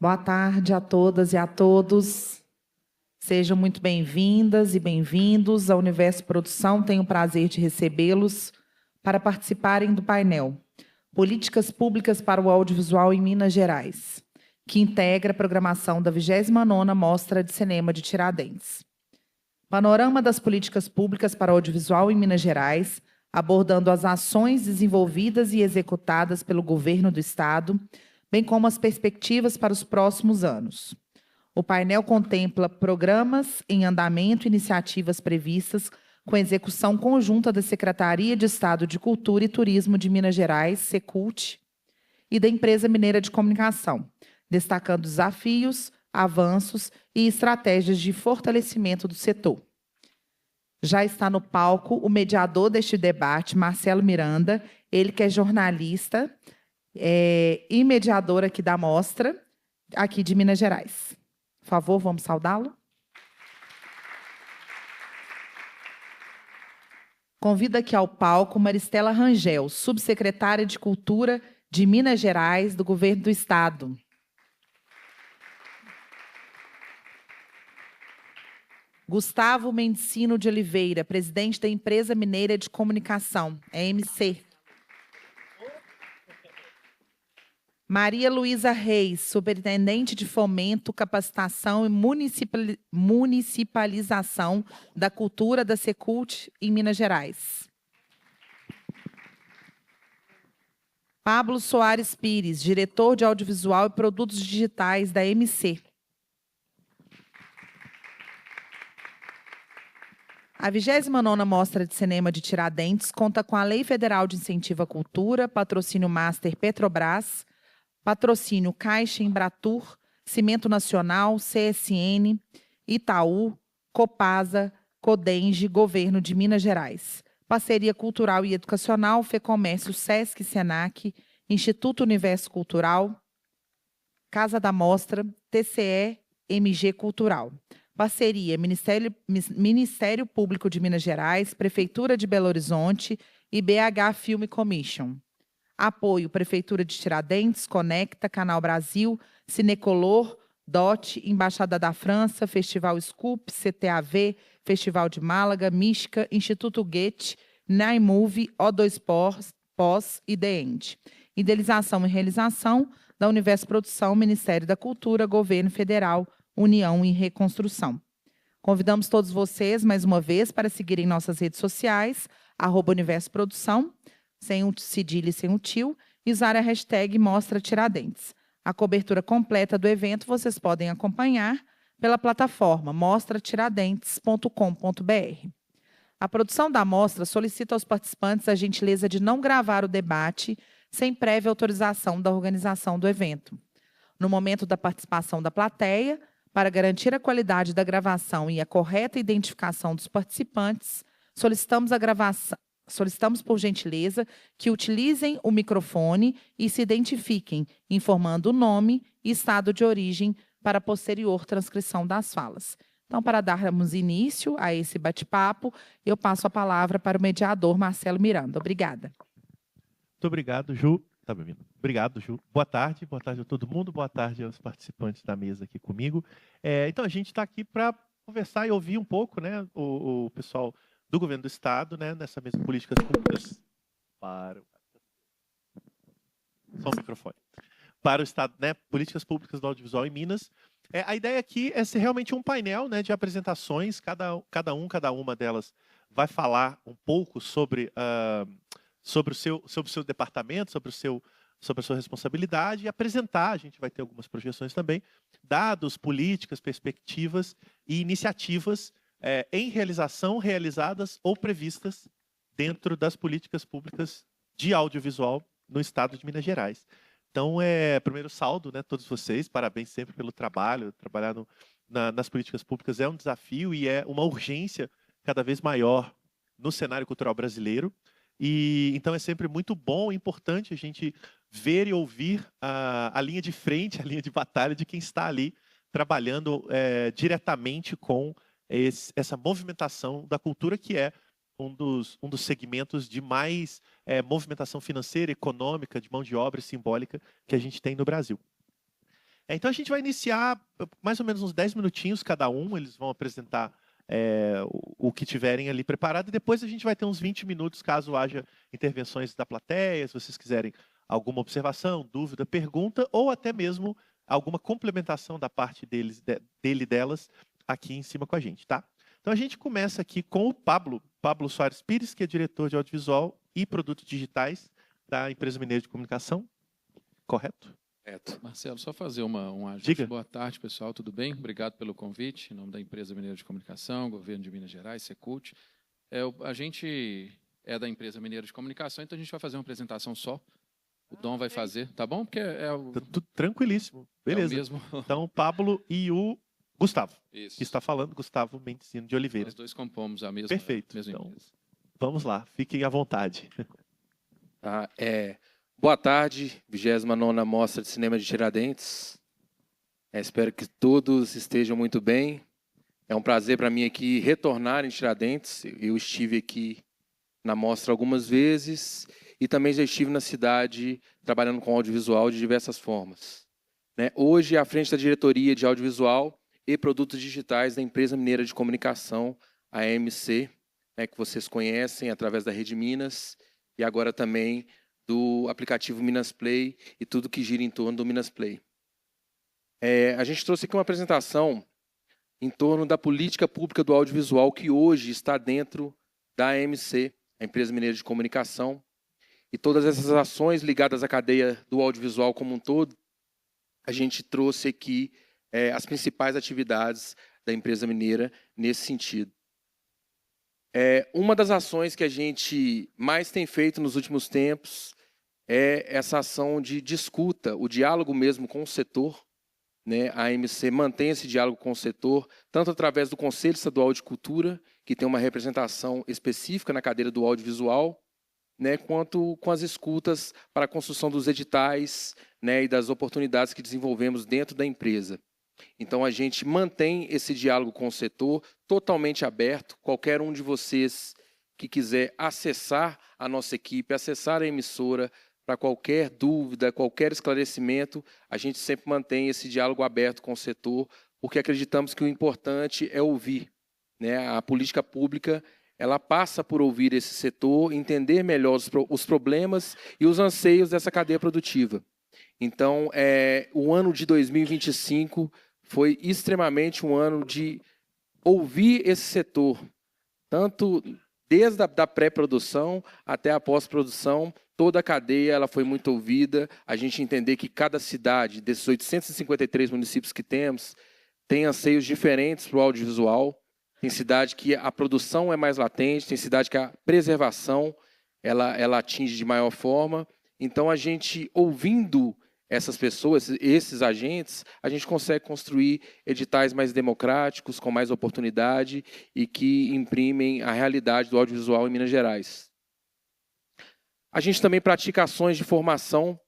Boa tarde a todas e a todos. Sejam muito bem-vindas e bem-vindos ao Universo Produção. Tenho o prazer de recebê-los para participarem do painel Políticas Públicas para o Audiovisual em Minas Gerais, que integra a programação da 29ª Mostra de Cinema de Tiradentes. Panorama das políticas públicas para o audiovisual em Minas Gerais, abordando as ações desenvolvidas e executadas pelo governo do Estado, bem como as perspectivas para os próximos anos. O painel contempla programas em andamento e iniciativas previstas com execução conjunta da Secretaria de Estado de Cultura e Turismo de Minas Gerais, Secult, e da Empresa Mineira de Comunicação, destacando desafios, avanços e estratégias de fortalecimento do setor. Já está no palco o mediador deste debate, Marcelo Miranda, ele que é jornalista e mediador aqui da mostra, aqui de Minas Gerais. Por favor, vamos saudá-lo. Convido aqui ao palco Maristela Rangel, subsecretária de Cultura de Minas Gerais, do Governo do Estado. Gustavo Mendicino de Oliveira, presidente da Empresa Mineira de Comunicação, EMC. Maria Luísa Reis, superintendente de Fomento, Capacitação e Municipalização da Cultura da Secult em Minas Gerais. Pablo Soares Pires, diretor de Audiovisual e Produtos Digitais da EMC. A 29ª Mostra de Cinema de Tiradentes conta com a Lei Federal de Incentivo à Cultura, patrocínio Master Petrobras, patrocínio Caixa Embratur, Cimento Nacional, CSN, Itaú, Copasa, Codenge, Governo de Minas Gerais. Parceria Cultural e Educacional, FEComércio, Sesc, Senac, Instituto Universo Cultural, Casa da Mostra, TCE, MG Cultural. Parceria Ministério Público de Minas Gerais, Prefeitura de Belo Horizonte e BH Film Commission. Apoio Prefeitura de Tiradentes, Conecta, Canal Brasil, Cinecolor, DOT, Embaixada da França, Festival Scoop, CTAV, Festival de Málaga, Mística, Instituto Goethe, Naimove, O2 Pós e The End. Idealização e realização da Universo Produção, Ministério da Cultura, Governo Federal, União e Reconstrução. Convidamos todos vocês, mais uma vez, para seguirem nossas redes sociais, @Universo Produção, sem o cedilha e sem o tio, e usar a hashtag Mostra Tiradentes. A cobertura completa do evento vocês podem acompanhar pela plataforma mostratiradentes.com.br. A produção da mostra solicita aos participantes a gentileza de não gravar o debate sem prévia autorização da organização do evento. No momento da participação da plateia, para garantir a qualidade da gravação e a correta identificação dos participantes, solicitamos por gentileza que utilizem o microfone e se identifiquem, informando o nome e estado de origem para a posterior transcrição das falas. Então, para darmos início a esse bate-papo, eu passo a palavra para o mediador Marcelo Miranda. Obrigada. Muito obrigado, Ju. Tá bem, obrigado, Ju. Boa tarde a todo mundo, boa tarde aos participantes da mesa aqui comigo. Então, a gente está aqui para conversar e ouvir um pouco, né, o pessoal do Governo do Estado, né, nessa mesa de políticas públicas para só o microfone. Para o Estado, né, políticas públicas do audiovisual em Minas. A ideia aqui é ser realmente um painel, né, de apresentações, cada uma delas vai falar um pouco sobre o seu departamento, sobre a sua responsabilidade, e apresentar, a gente vai ter algumas projeções também, dados, políticas, perspectivas e iniciativas em realização, realizadas ou previstas dentro das políticas públicas de audiovisual no estado de Minas Gerais. Então, primeiro saldo, né, todos vocês, parabéns sempre pelo trabalho. Trabalhar nas políticas públicas é um desafio e é uma urgência cada vez maior no cenário cultural brasileiro. E então é sempre muito bom e importante a gente ver e ouvir a linha de frente, a linha de batalha de quem está ali trabalhando diretamente com essa movimentação da cultura, que é um dos segmentos de mais movimentação financeira, econômica, de mão de obra e simbólica que a gente tem no Brasil. Então a gente vai iniciar mais ou menos uns 10 minutinhos cada um, eles vão apresentar o que tiverem ali preparado, e depois a gente vai ter uns 20 minutos, caso haja intervenções da plateia, se vocês quiserem alguma observação, dúvida, pergunta, ou até mesmo alguma complementação da parte delas, aqui em cima com a gente, tá? Então a gente começa aqui com o Pablo Soares Pires, que é diretor de audiovisual e produtos digitais da Empresa Mineira de Comunicação, correto? Marcelo, só fazer um ajuste. Diga. Boa tarde, pessoal, tudo bem? Obrigado pelo convite, em nome da Empresa Mineira de Comunicação, Governo de Minas Gerais, Secult. A gente é da Empresa Mineira de Comunicação, então a gente vai fazer uma apresentação só. O Dom vai fazer, tá bom? Porque Tudo tranquilíssimo, beleza. É o mesmo. Então, o Pablo e o Gustavo, Isso. que está falando, Gustavo Mendicino de Oliveira. Nós dois compomos a mesma, Perfeito. mesma Então, empresa. vamos lá, fiquem à vontade. Boa tarde, 29ª Mostra de Cinema de Tiradentes. Espero que todos estejam muito bem. É um prazer para mim aqui retornar em Tiradentes. Eu estive aqui na mostra algumas vezes e também já estive na cidade trabalhando com audiovisual de diversas formas. Hoje, à frente da diretoria de audiovisual e produtos digitais da Empresa Mineira de Comunicação, a EMC, que vocês conhecem através da Rede Minas e agora também do aplicativo Minas Play e tudo que gira em torno do Minas Play. A gente trouxe aqui uma apresentação em torno da política pública do audiovisual que hoje está dentro da AMC, a Empresa Mineira de Comunicação, e todas essas ações ligadas à cadeia do audiovisual como um todo, a gente trouxe aqui as principais atividades da Empresa Mineira nesse sentido. Uma das ações que a gente mais tem feito nos últimos tempos é essa ação de escuta, o diálogo mesmo com o setor. A AMC mantém esse diálogo com o setor, tanto através do Conselho Estadual de Cultura, que tem uma representação específica na cadeira do audiovisual, quanto com as escutas para a construção dos editais e das oportunidades que desenvolvemos dentro da empresa. Então, a gente mantém esse diálogo com o setor totalmente aberto. Qualquer um de vocês que quiser acessar a nossa equipe, acessar a emissora, para qualquer dúvida, qualquer esclarecimento, a gente sempre mantém esse diálogo aberto com o setor, porque acreditamos que o importante é ouvir. A política pública ela passa por ouvir esse setor, entender melhor os problemas e os anseios dessa cadeia produtiva. Então, o ano de 2025 foi extremamente um ano de ouvir esse setor, tanto desde a pré-produção até a pós-produção. Toda a cadeia ela foi muito ouvida, a gente entender que cada cidade, desses 853 municípios que temos, tem anseios diferentes para o audiovisual. Tem cidade que a produção é mais latente, tem cidade que a preservação ela atinge de maior forma. Então, a gente, ouvindo essas pessoas, esses agentes, a gente consegue construir editais mais democráticos, com mais oportunidade e que imprimem a realidade do audiovisual em Minas Gerais. A gente também pratica ações de formação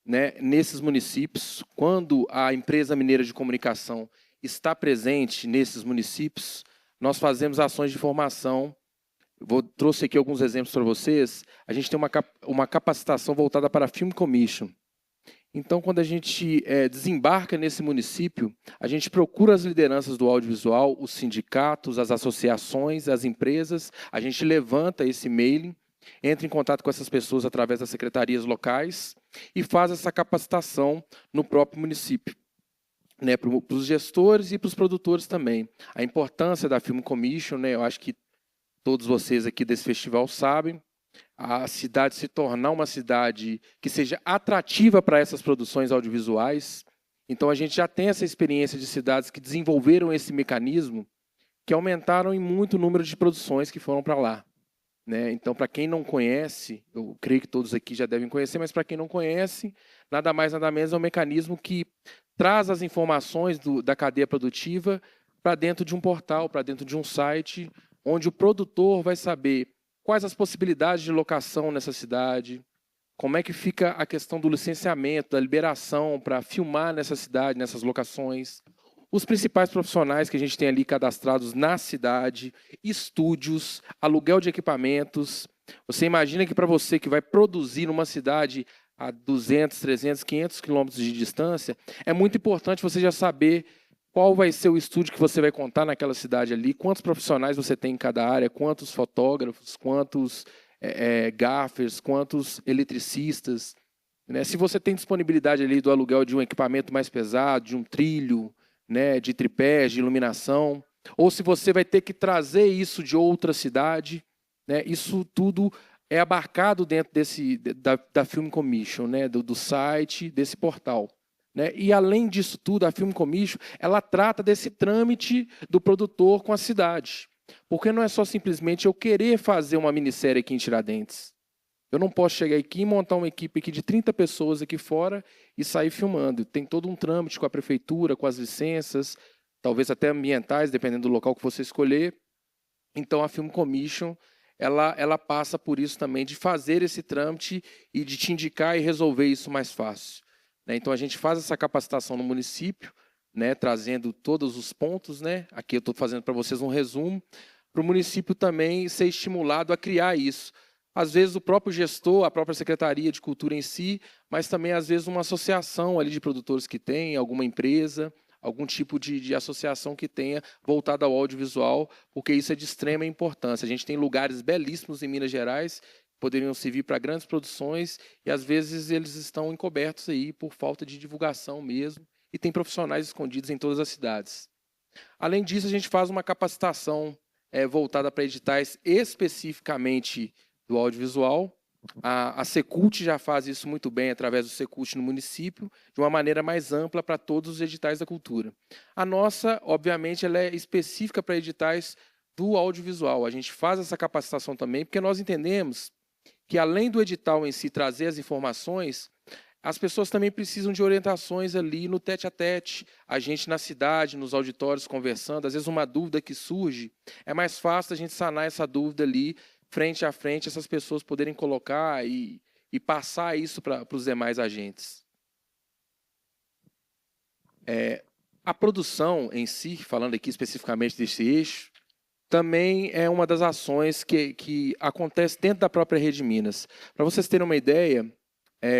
nesses municípios. Quando a Empresa Mineira de Comunicação está presente nesses municípios, nós fazemos ações de formação. Trouxe aqui alguns exemplos para vocês. A gente tem uma capacitação voltada para a Film Commission. Então, quando a gente desembarca nesse município, a gente procura as lideranças do audiovisual, os sindicatos, as associações, as empresas, a gente levanta esse mailing, entra em contato com essas pessoas através das secretarias locais e faz essa capacitação no próprio município, para os gestores e para os produtores também. A importância da Film Commission, eu acho que todos vocês aqui desse festival sabem, a cidade se tornar uma cidade que seja atrativa para essas produções audiovisuais. Então, a gente já tem essa experiência de cidades que desenvolveram esse mecanismo, que aumentaram em muito o número de produções que foram para lá. Então, para quem não conhece, eu creio que todos aqui já devem conhecer, mas para quem não conhece, nada mais, nada menos é um mecanismo que traz as informações da cadeia produtiva para dentro de um portal, para dentro de um site, onde o produtor vai saber quais as possibilidades de locação nessa cidade, como é que fica a questão do licenciamento, da liberação para filmar nessa cidade, nessas locações, os principais profissionais que a gente tem ali cadastrados na cidade, estúdios, aluguel de equipamentos. Você imagina que para você que vai produzir numa cidade a 200, 300, 500 quilômetros de distância, é muito importante você já saber qual vai ser o estúdio que você vai contar naquela cidade ali, quantos profissionais você tem em cada área, quantos fotógrafos, quantos gaffers, quantos eletricistas, né? Se você tem disponibilidade ali do aluguel de um equipamento mais pesado, de um trilho, né, de tripés, de iluminação, ou se você vai ter que trazer isso de outra cidade, né, isso tudo é abarcado dentro da Film Commission, né, do site, desse portal. Né? E, além disso tudo, a Film Commission ela trata desse trâmite do produtor com a cidade. Porque não é só simplesmente eu querer fazer uma minissérie aqui em Tiradentes. Eu não posso chegar aqui e montar uma equipe aqui de 30 pessoas aqui fora e sair filmando. Tem todo um trâmite com a prefeitura, com as licenças, talvez até ambientais, dependendo do local que você escolher. Então, a Film Commission ela passa por isso também, de fazer esse trâmite e de te indicar e resolver isso mais fácil. Né? Então, a gente faz essa capacitação no município, né, trazendo todos os pontos. Né? Aqui eu estou fazendo para vocês um resumo, para o município também ser estimulado a criar isso. Às vezes o próprio gestor, a própria Secretaria de Cultura em si, mas também às vezes uma associação ali de produtores que tem, alguma empresa, algum tipo de associação que tenha voltada ao audiovisual, porque isso é de extrema importância. A gente tem lugares belíssimos em Minas Gerais, que poderiam servir para grandes produções, e às vezes eles estão encobertos aí por falta de divulgação mesmo, e tem profissionais escondidos em todas as cidades. Além disso, a gente faz uma capacitação voltada para editais especificamente do audiovisual. A Secult já faz isso muito bem através do Secult no município, de uma maneira mais ampla para todos os editais da cultura. A nossa, obviamente, ela é específica para editais do audiovisual. A gente faz essa capacitação também, porque nós entendemos que, além do edital em si trazer as informações, as pessoas também precisam de orientações ali no tete-a-tete, a gente na cidade, nos auditórios conversando, às vezes uma dúvida que surge, é mais fácil a gente sanar essa dúvida ali, frente a frente, essas pessoas poderem colocar e passar isso para os demais agentes. A produção em si, falando aqui especificamente desse eixo, também é uma das ações que acontece dentro da própria Rede Minas. Para vocês terem uma ideia,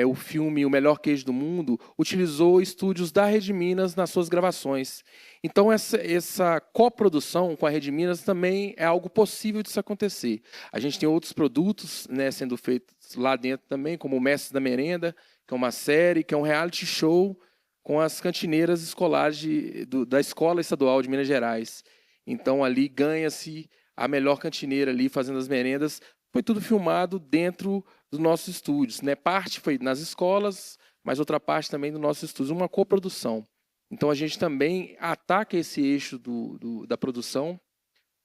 o filme O Melhor Queijo do Mundo utilizou estúdios da Rede Minas nas suas gravações. Então, essa coprodução com a Rede Minas também é algo possível de se acontecer. A gente tem outros produtos, né, sendo feitos lá dentro também, como o Mestre da Merenda, que é uma série, que é um reality show com as cantineiras escolares da Escola Estadual de Minas Gerais. Então, ali ganha-se a melhor cantineira ali fazendo as merendas. Foi tudo filmado dentro dos nossos estúdios, né? Parte foi nas escolas, mas outra parte também do nosso estúdio, uma coprodução. Então, a gente também ataca esse eixo da produção,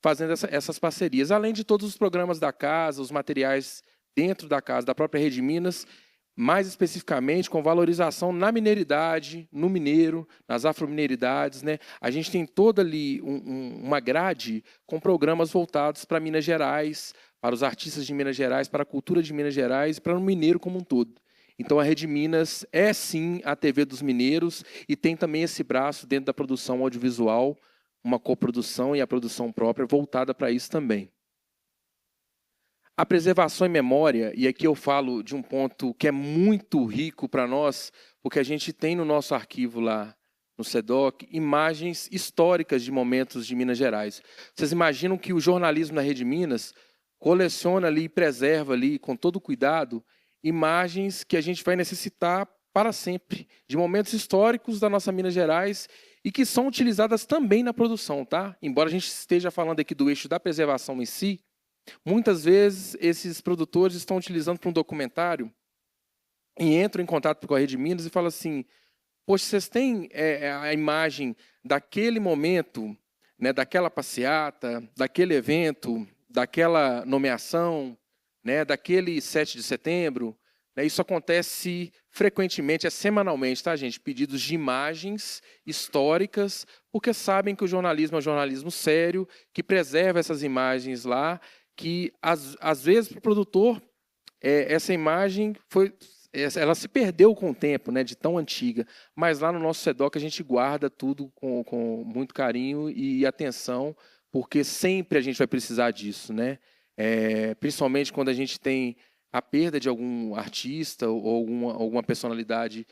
fazendo essas parcerias, além de todos os programas da casa, os materiais dentro da casa, da própria Rede Minas, mais especificamente com valorização na mineiridade, no mineiro, nas afromineiridades, né? A gente tem toda ali uma grade com programas voltados para Minas Gerais, para os artistas de Minas Gerais, para a cultura de Minas Gerais, para o mineiro como um todo. Então, a Rede Minas é, sim, a TV dos mineiros e tem também esse braço dentro da produção audiovisual, uma coprodução e a produção própria voltada para isso também. A preservação e memória, e aqui eu falo de um ponto que é muito rico para nós, porque a gente tem no nosso arquivo lá no SEDOC imagens históricas de momentos de Minas Gerais. Vocês imaginam que o jornalismo na Rede Minas coleciona ali e preserva ali com todo cuidado imagens que a gente vai necessitar para sempre, de momentos históricos da nossa Minas Gerais e que são utilizadas também na produção, tá? Embora a gente esteja falando aqui do eixo da preservação em si, muitas vezes esses produtores estão utilizando para um documentário e entram em contato com a Rede Minas e falam assim: poxa, vocês têm a imagem daquele momento, né, daquela passeata, daquele evento, daquela nomeação, né, daquele 7 de setembro, né? Isso acontece frequentemente, semanalmente, tá, gente? Pedidos de imagens históricas, porque sabem que o jornalismo é um jornalismo sério, que preserva essas imagens lá, que às vezes para o produtor essa imagem ela se perdeu com o tempo, né, de tão antiga, mas lá no nosso SEDOC a gente guarda tudo com muito carinho e atenção, porque sempre a gente vai precisar disso, né? Principalmente quando a gente tem a perda de algum artista ou alguma personalidade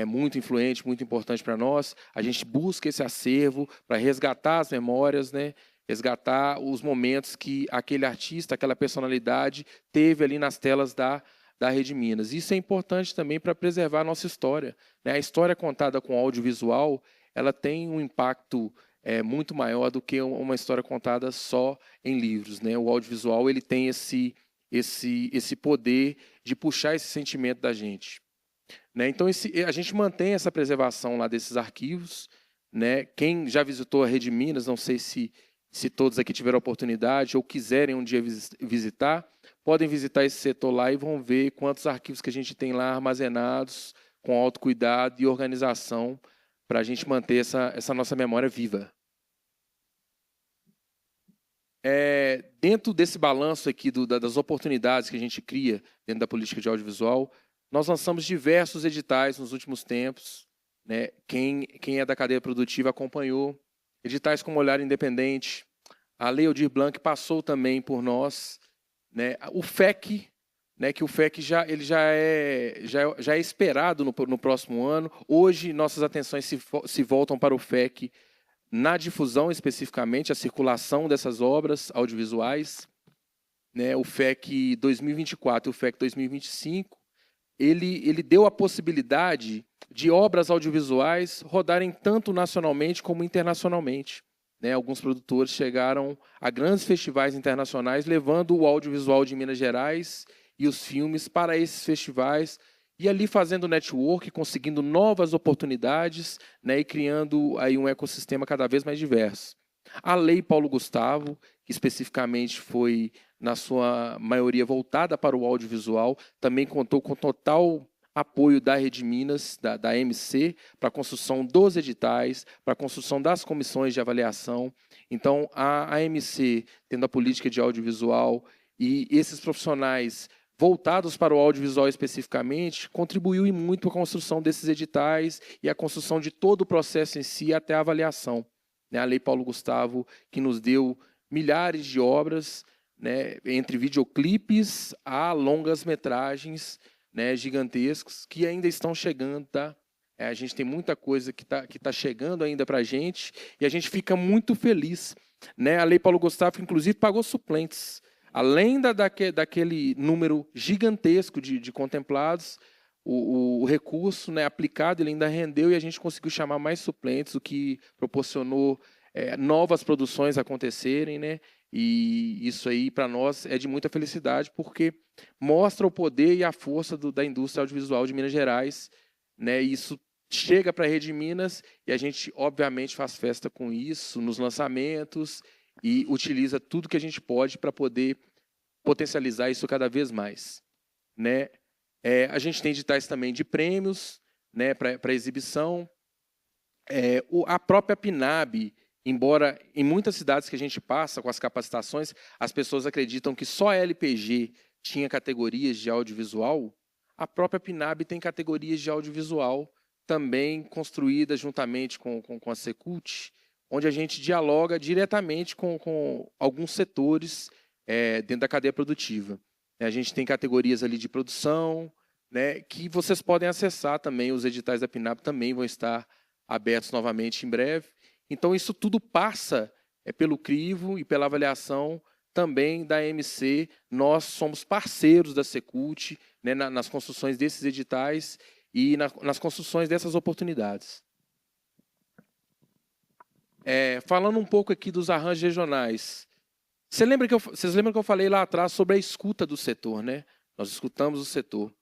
muito influente, muito importante para nós, a gente busca esse acervo para resgatar as memórias, né? Resgatar os momentos que aquele artista, aquela personalidade teve ali nas telas da Rede Minas. Isso é importante também para preservar a nossa história, né? A história contada com audiovisual, ela tem um impacto muito maior do que uma história contada só em livros, né? O audiovisual ele tem esse poder de puxar esse sentimento da gente, né? Então a gente mantém essa preservação lá desses arquivos, né? Quem já visitou a Rede Minas, não sei se todos aqui tiveram a oportunidade ou quiserem um dia visitar, podem visitar esse setor lá e vão ver quantos arquivos que a gente tem lá armazenados com autocuidado e organização para a gente manter essa nossa memória viva. Dentro desse balanço aqui das oportunidades que a gente cria dentro da política de audiovisual, nós lançamos diversos editais nos últimos tempos, né? Quem é da cadeia produtiva acompanhou. Editais como Olhar Independente, a Lei Aldir Blanc passou também por nós, né? O FEC, né? Que o FEC já é esperado no próximo ano. Hoje, nossas atenções se voltam para o FEC na difusão, especificamente, a circulação dessas obras audiovisuais, né? O FEC 2024 e o FEC 2025, ele deu a possibilidade de obras audiovisuais rodarem tanto nacionalmente como internacionalmente, né? Alguns produtores chegaram a grandes festivais internacionais levando o audiovisual de Minas Gerais e os filmes para esses festivais e ali fazendo network, conseguindo novas oportunidades, né? E criando aí um ecossistema cada vez mais diverso. A Lei Paulo Gustavo, que especificamente foi, na sua maioria, voltada para o audiovisual, também contou com total apoio da Rede Minas, da MC, para a construção dos editais, para a construção das comissões de avaliação. Então, a MC, tendo a política de audiovisual e esses profissionais voltados para o audiovisual especificamente, contribuiu muito para a construção desses editais e a construção de todo o processo em si até a avaliação. A Lei Paulo Gustavo, que nos deu milhares de obras, né, entre videoclipes a longas-metragens, né, gigantescos, que ainda estão chegando. Tá? A gente tem muita coisa que tá chegando ainda para a gente, e a gente fica muito feliz. Né? A Lei Paulo Gustavo, inclusive, pagou suplentes. Além daquele número gigantesco de contemplados, o recurso, né, aplicado ele ainda rendeu e a gente conseguiu chamar mais suplentes, o que proporcionou novas produções acontecerem, né? E isso aí, para nós, é de muita felicidade, porque mostra o poder e a força da indústria audiovisual de Minas Gerais, né? E isso chega para a Rede Minas e a gente, obviamente, faz festa com isso nos lançamentos e utiliza tudo que a gente pode para poder potencializar isso cada vez mais, né? A gente tem editais também de prêmios, né, para exibição. A própria PNAB, embora em muitas cidades que a gente passa com as capacitações, as pessoas acreditam que só a LPG tinha categorias de audiovisual, a própria PNAB tem categorias de audiovisual também construídas juntamente com a Secult, onde a gente dialoga diretamente com alguns setores dentro da cadeia produtiva. A gente tem categorias ali de produção, né, que vocês podem acessar também, os editais da PNAB também vão estar abertos novamente em breve. Então, isso tudo passa pelo crivo e pela avaliação também da MC. Nós somos parceiros da Secult, né, nas construções desses editais e nas construções dessas oportunidades. Falando um pouco aqui dos arranjos regionais. Vocês lembram que eu falei lá atrás sobre a escuta do setor, né? Nós escutamos o setor.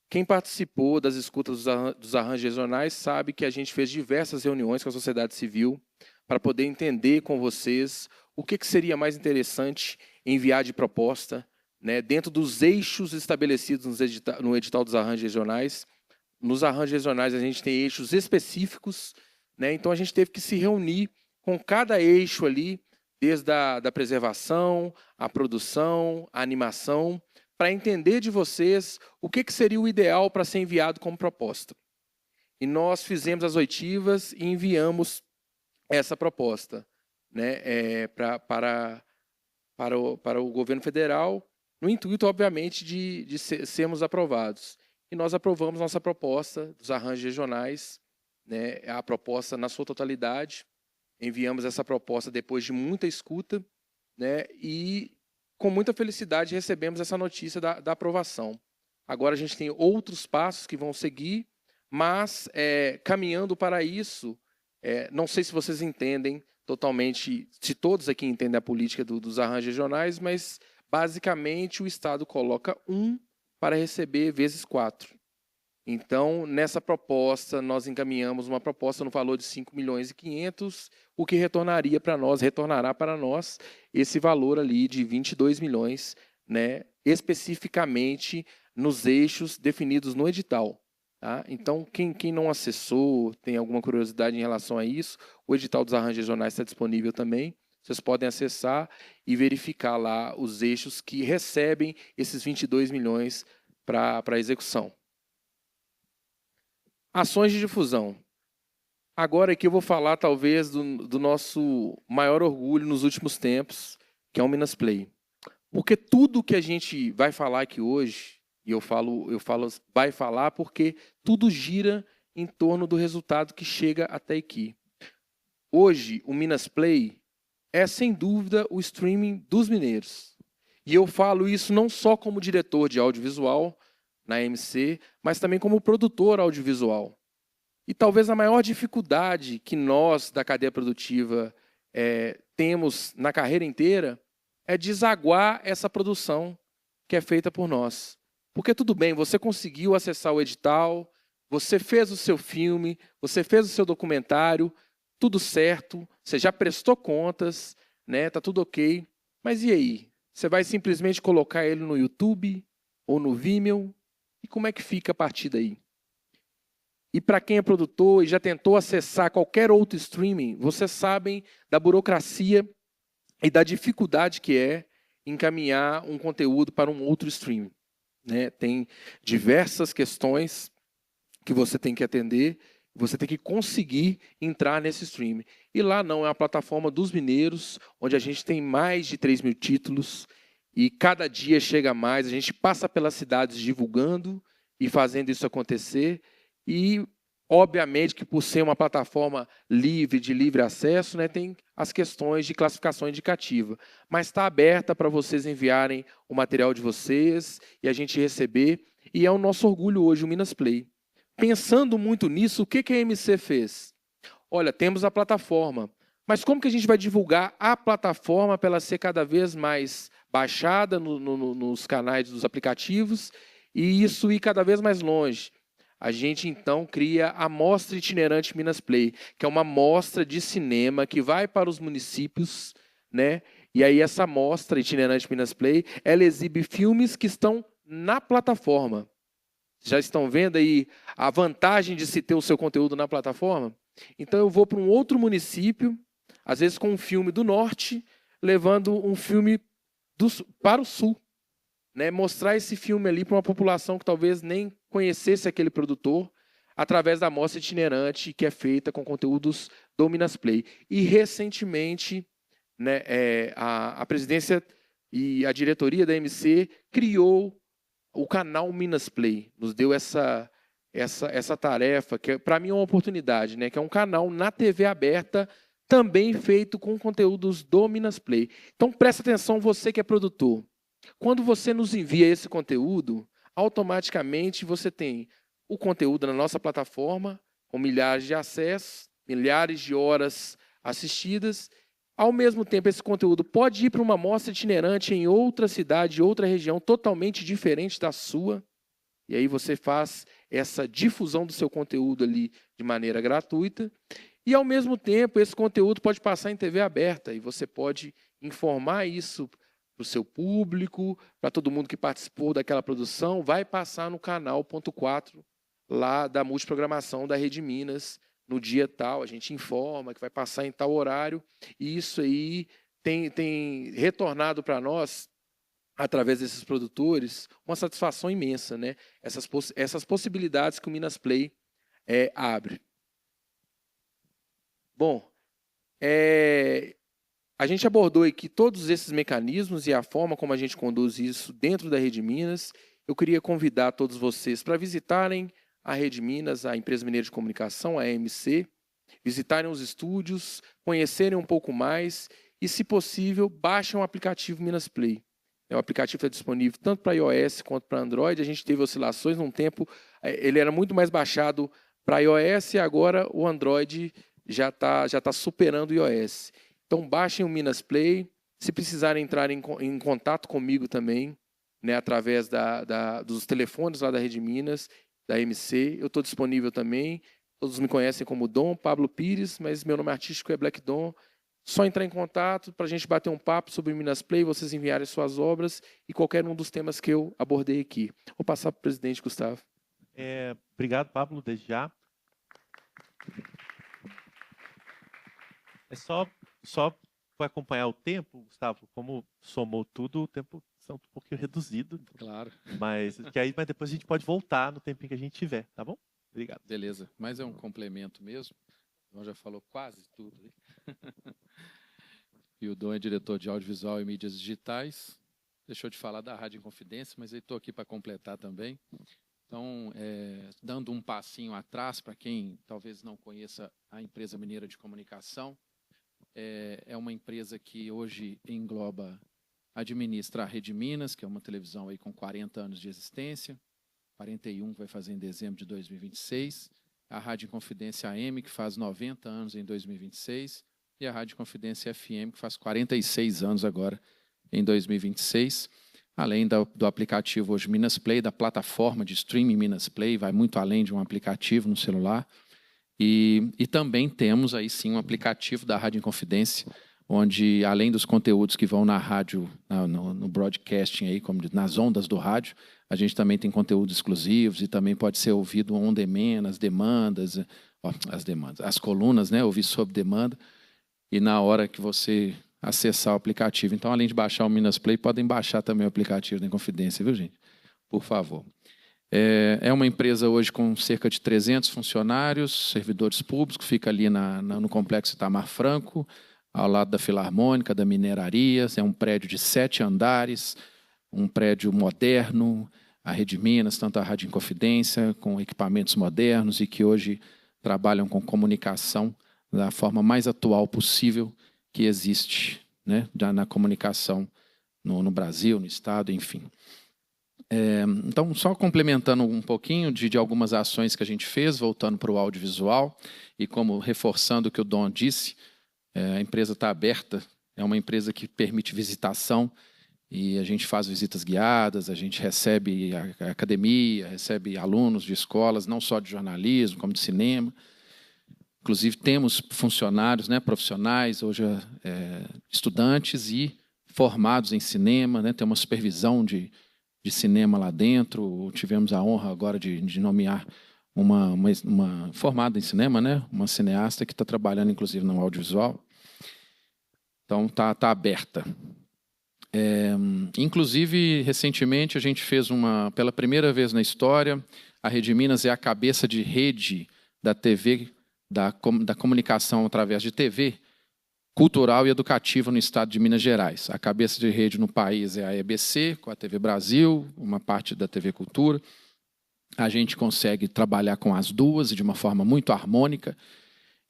Quem participou das escutas dos arranjos regionais sabe que a gente fez diversas reuniões com a sociedade civil para poder entender com vocês o que seria mais interessante enviar de proposta, né, dentro dos eixos estabelecidos no edital dos arranjos regionais. Nos arranjos regionais a gente tem eixos específicos, né? Então a gente teve que se reunir com cada eixo ali, desde a preservação, a produção, a animação, para entender de vocês o que seria o ideal para ser enviado como proposta. E nós fizemos as oitivas e enviamos essa proposta, né, para o governo federal, no intuito, obviamente, de sermos aprovados. E nós aprovamos nossa proposta dos arranjos regionais, né, a proposta na sua totalidade. Enviamos essa proposta depois de muita escuta, né, e com muita felicidade recebemos essa notícia da aprovação. Agora a gente tem outros passos que vão seguir, mas caminhando para isso, não sei se vocês entendem totalmente, se todos aqui entendem a política dos arranjos regionais, mas basicamente o Estado coloca 1 para receber vezes 4. Então, nessa proposta, nós encaminhamos uma proposta no valor de 5 milhões e 500, o que retornará para nós esse valor ali de 22 milhões, né, especificamente nos eixos definidos no edital. Tá? Então, quem não acessou, tem alguma curiosidade em relação a isso, o edital dos arranjos regionais está disponível também. Vocês podem acessar e verificar lá os eixos que recebem esses 22 milhões para execução. Ações de difusão. Agora aqui eu vou falar talvez do nosso maior orgulho nos últimos tempos, que é o Minas Play. Porque tudo que a gente vai falar aqui hoje, e eu falo vai falar porque tudo gira em torno do resultado que chega até aqui. Hoje, o Minas Play é, sem dúvida, o streaming dos mineiros. E eu falo isso não só como diretor de audiovisual na MC, mas também como produtor audiovisual. E talvez a maior dificuldade que nós, da cadeia produtiva, temos na carreira inteira é desaguar essa produção que é feita por nós. Porque tudo bem, você conseguiu acessar o edital, você fez o seu filme, você fez o seu documentário, tudo certo, você já prestou contas, né, tá tudo ok. Mas e aí? Você vai simplesmente colocar ele no YouTube ou no Vimeo? E como é que fica a partir daí? E para quem é produtor e já tentou acessar qualquer outro streaming, vocês sabem da burocracia e da dificuldade que é encaminhar um conteúdo para um outro streaming. Né? Tem diversas questões que você tem que atender, você tem que conseguir entrar nesse streaming. E lá não, é uma plataforma dos mineiros, onde a gente tem mais de 3 mil títulos, e cada dia chega mais, a gente passa pelas cidades divulgando e fazendo isso acontecer, e obviamente que por ser uma plataforma livre, de livre acesso, né, tem as questões de classificação indicativa, mas está aberta para vocês enviarem o material de vocês e a gente receber, e é o nosso orgulho hoje, o Minas Play. Pensando muito nisso, o que a MC fez? Olha, temos a plataforma, mas como que a gente vai divulgar a plataforma para ela ser cada vez mais baixada nos canais dos aplicativos e isso ir cada vez mais longe? A gente, então, cria a Mostra Itinerante Minas Play, que é uma mostra de cinema que vai para os municípios, né? E aí essa Mostra Itinerante Minas Play, ela exibe filmes que estão na plataforma. Já estão vendo aí a vantagem de se ter o seu conteúdo na plataforma? Então eu vou para um outro município, às vezes com um filme do norte, levando um filme para o sul. Né, mostrar esse filme ali para uma população que talvez nem conhecesse aquele produtor, através da mostra itinerante que é feita com conteúdos do Minas Play. E, recentemente, né, a presidência e a diretoria da MC criou o canal Minas Play, nos deu essa tarefa, que para mim é uma oportunidade, né, que é um canal na TV aberta, também feito com conteúdos do Minas Play. Então, presta atenção, você que é produtor. Quando você nos envia esse conteúdo, automaticamente você tem o conteúdo na nossa plataforma, com milhares de acessos, milhares de horas assistidas. Ao mesmo tempo, esse conteúdo pode ir para uma mostra itinerante em outra cidade, outra região, totalmente diferente da sua. E aí você faz essa difusão do seu conteúdo ali de maneira gratuita. E, ao mesmo tempo, esse conteúdo pode passar em TV aberta e você pode informar isso para o seu público, para todo mundo que participou daquela produção, vai passar no canal .4 lá da multiprogramação da Rede Minas, no dia tal, a gente informa que vai passar em tal horário, e isso aí tem retornado para nós, através desses produtores, uma satisfação imensa, né? Essas possibilidades que o Minas Play abre. Bom, A gente abordou aqui todos esses mecanismos e a forma como a gente conduz isso dentro da Rede Minas. Eu queria convidar todos vocês para visitarem a Rede Minas, a Empresa Mineira de Comunicação, a EMC, visitarem os estúdios, conhecerem um pouco mais e, se possível, baixem o aplicativo Minas Play. O aplicativo está disponível tanto para iOS quanto para Android. A gente teve oscilações num tempo, ele era muito mais baixado para iOS e agora o Android já tá superando o iOS. Então, baixem o Minas Play. Se precisarem entrar em contato comigo também, né, através dos telefones lá da Rede Minas, da MC, eu estou disponível também. Todos me conhecem como Dom Pablo Pires, mas meu nome artístico é Black Dom. Só entrar em contato para a gente bater um papo sobre o Minas Play, vocês enviarem suas obras e qualquer um dos temas que eu abordei aqui. Vou passar para o presidente Gustavo. Obrigado, Pablo, desde já. É só para acompanhar o tempo, Gustavo, como somou tudo, o tempo está um pouquinho reduzido. Claro. Mas depois a gente pode voltar no tempinho que a gente tiver, tá bom? Obrigado. Beleza, mas é um complemento mesmo. O Dom já falou quase tudo. E o Dom é diretor de audiovisual e mídias digitais. Deixou de falar da Rádio Inconfidência, mas eu estou aqui para completar também. Então, dando um passinho atrás, para quem talvez não conheça a Empresa Mineira de Comunicação, é uma empresa que hoje administra a Rede Minas, que é uma televisão aí com 40 anos de existência, 41 vai fazer em dezembro de 2026, a Rádio Inconfidência AM, que faz 90 anos em 2026, e a Rádio Inconfidência FM, que faz 46 anos agora em 2026, além do aplicativo hoje Minas Play, da plataforma de streaming Minas Play, vai muito além de um aplicativo no celular. E também temos aí sim um aplicativo da Rádio Inconfidência, onde além dos conteúdos que vão na rádio, no broadcasting, aí, como nas ondas do rádio, a gente também tem conteúdos exclusivos e também pode ser ouvido on demand, as colunas, né, ouvir sob demanda, e na hora que você acessar o aplicativo. Então, além de baixar o Minas Play, podem baixar também o aplicativo da Inconfidência, viu, gente? Por favor. É uma empresa hoje com cerca de 300 funcionários, servidores públicos, fica ali no Complexo Itamar Franco, ao lado da Filarmônica, da Mineraria. É um prédio de 7 andares, um prédio moderno, a Rede Minas, tanto a Rádio Inconfidência, com equipamentos modernos e que hoje trabalham com comunicação da forma mais atual possível que existe, né, na comunicação no Brasil, no Estado, enfim. Então, só complementando um pouquinho de algumas ações que a gente fez, voltando para o audiovisual, e como reforçando o que o Dom disse, a empresa está aberta, é uma empresa que permite visitação, e a gente faz visitas guiadas, a gente recebe a academia, recebe alunos de escolas, não só de jornalismo, como de cinema. Inclusive, temos funcionários, né, profissionais, hoje estudantes e formados em cinema, né, tem uma supervisão de cinema lá dentro. Tivemos a honra agora de nomear uma formada em cinema, né? Uma cineasta que está trabalhando, inclusive, no audiovisual. Então, está aberta. Inclusive, recentemente, a gente fez pela primeira vez na história, a Rede Minas é a cabeça de rede da TV, da comunicação através de TV, cultural e educativa no estado de Minas Gerais. A cabeça de rede no país é a EBC, com a TV Brasil, uma parte da TV Cultura. A gente consegue trabalhar com as duas de uma forma muito harmônica.